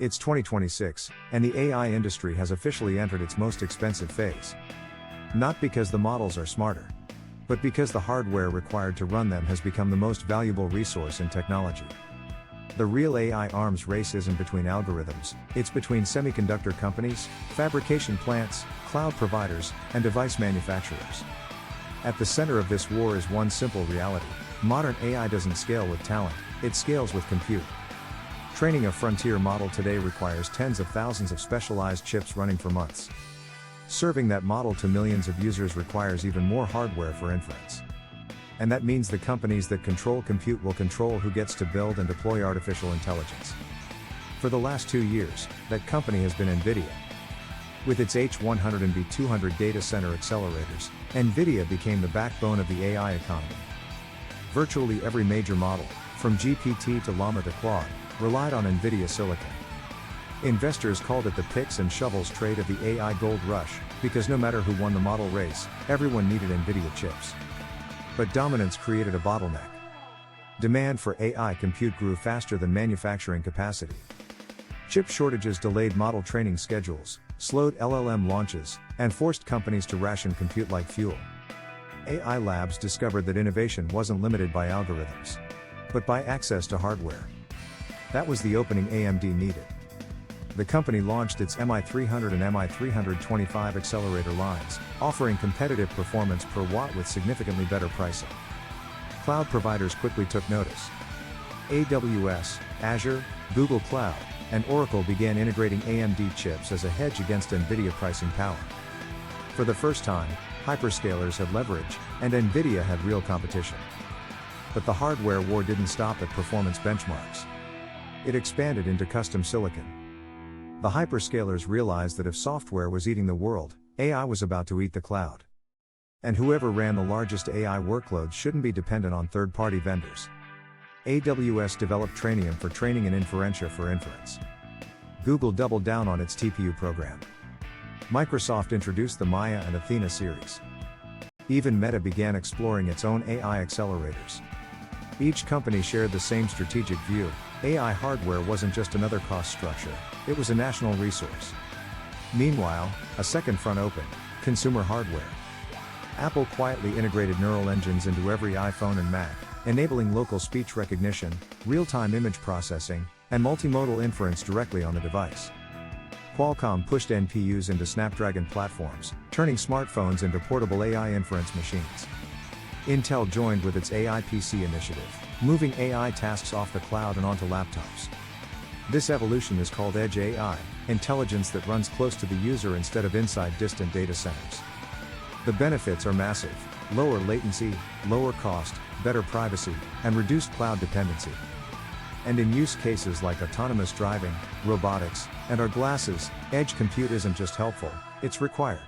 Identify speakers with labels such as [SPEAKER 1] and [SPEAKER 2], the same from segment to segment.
[SPEAKER 1] It's 2026, and the AI industry has officially entered its most expensive phase. Not because the models are smarter, but because the hardware required to run them has become the most valuable resource in technology. The real AI arms race isn't between algorithms, it's between semiconductor companies, fabrication plants, cloud providers, and device manufacturers. At the center of this war is one simple reality: modern AI doesn't scale with talent, it scales with compute. Training a frontier model today requires tens of thousands of specialized chips running for months. Serving that model to millions of users requires even more hardware for inference. And that means the companies that control compute will control who gets to build and deploy artificial intelligence. For the last 2 years, that company has been NVIDIA. With its H100 and B200 data center accelerators, NVIDIA became the backbone of the AI economy. Virtually every major model, from GPT to Llama to Claude, relied on NVIDIA silicon. Investors called it the picks and shovels trade of the AI gold rush, because no matter who won the model race, everyone needed NVIDIA chips. But dominance created a bottleneck. Demand for AI compute grew faster than manufacturing capacity. Chip shortages delayed model training schedules, slowed LLM launches, and forced companies to ration compute like fuel. AI labs discovered that innovation wasn't limited by algorithms, but by access to hardware. That was the opening AMD needed. The company launched its MI300 and MI325 accelerator lines, offering competitive performance per watt with significantly better pricing. Cloud providers quickly took notice. AWS, Azure, Google Cloud, and Oracle began integrating AMD chips as a hedge against NVIDIA pricing power. For the first time, hyperscalers had leverage, and NVIDIA had real competition. But the hardware war didn't stop at performance benchmarks. It expanded into custom silicon. The hyperscalers realized that if software was eating the world, AI was about to eat the cloud. And whoever ran the largest AI workloads shouldn't be dependent on third-party vendors. AWS developed Trainium for training and Inferentia for inference. Google doubled down on its TPU program. Microsoft introduced the Maia and Athena series. Even Meta began exploring its own AI accelerators. Each company shared the same strategic view: AI hardware wasn't just another cost structure, it was a national resource. Meanwhile, a second front opened: consumer hardware. Apple quietly integrated neural engines into every iPhone and Mac, enabling local speech recognition, real-time image processing, and multimodal inference directly on the device. Qualcomm pushed NPUs into Snapdragon platforms, turning smartphones into portable AI inference machines. Intel joined with its AI PC initiative, moving AI tasks off the cloud and onto laptops. This evolution is called Edge AI, intelligence that runs close to the user instead of inside distant data centers. The benefits are massive: lower latency, lower cost, better privacy, and reduced cloud dependency. And in use cases like autonomous driving, robotics, and our glasses, edge compute isn't just helpful, it's required.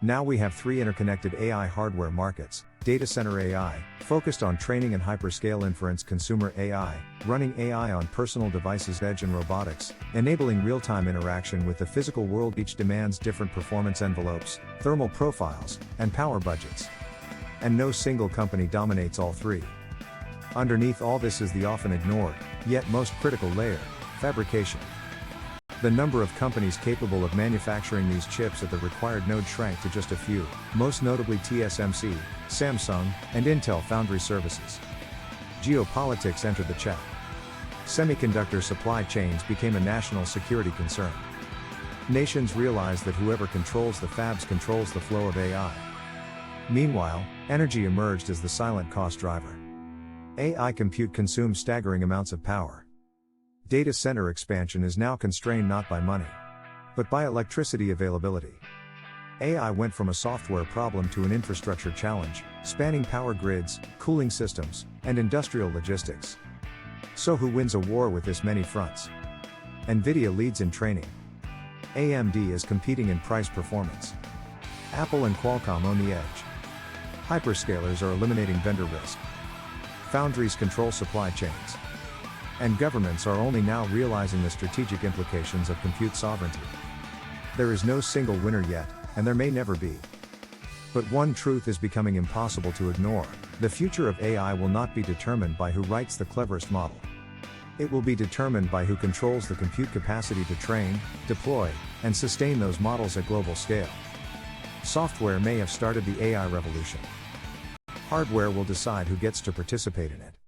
[SPEAKER 1] Now we have 3 interconnected AI hardware markets: data center AI, focused on training and hyperscale inference; consumer AI, running AI on personal devices; edge and robotics, enabling real-time interaction with the physical world. Each demands different performance envelopes, thermal profiles, and power budgets. And no single company dominates all 3. Underneath all this is the often ignored, yet most critical layer: fabrication. The number of companies capable of manufacturing these chips at the required node shrank to just a few, most notably TSMC, Samsung, and Intel Foundry Services. Geopolitics entered the chat. Semiconductor supply chains became a national security concern. Nations realized that whoever controls the fabs controls the flow of AI. Meanwhile, energy emerged as the silent cost driver. AI compute consumes staggering amounts of power. Data center expansion is now constrained not by money, but by electricity availability. AI went from a software problem to an infrastructure challenge, spanning power grids, cooling systems, and industrial logistics. So who wins a war with this many fronts? NVIDIA leads in training. AMD is competing in price performance. Apple and Qualcomm own the edge. Hyperscalers are eliminating vendor risk. Foundries control supply chains. And governments are only now realizing the strategic implications of compute sovereignty. There is no single winner yet, and there may never be. But one truth is becoming impossible to ignore: the future of AI will not be determined by who writes the cleverest model. It will be determined by who controls the compute capacity to train, deploy, and sustain those models at global scale. Software may have started the AI revolution. Hardware will decide who gets to participate in it.